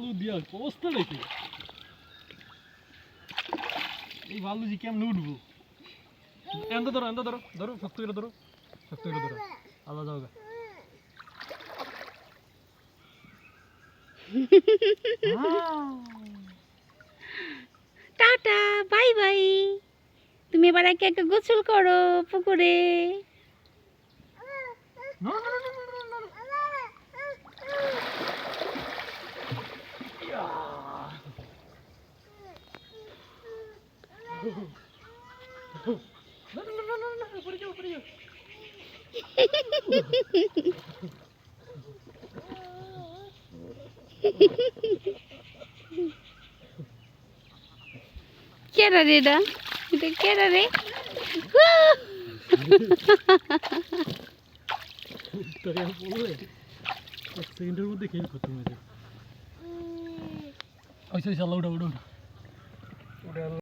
বালু দিয়া অবস্থা দেখি এই বালু যে কেমন উঠবো এন্দ ধরো ধরো শক্ত করে ধরো আল্লাহ যাও টাটা বাই বাই। তুমি এবার একে একে গোসল করো পুকুরে। কেডা রে এটা কেডা রে? এক সেকেন্ডের মধ্যে খেল খতম হয়ে যায়। ওই উঠা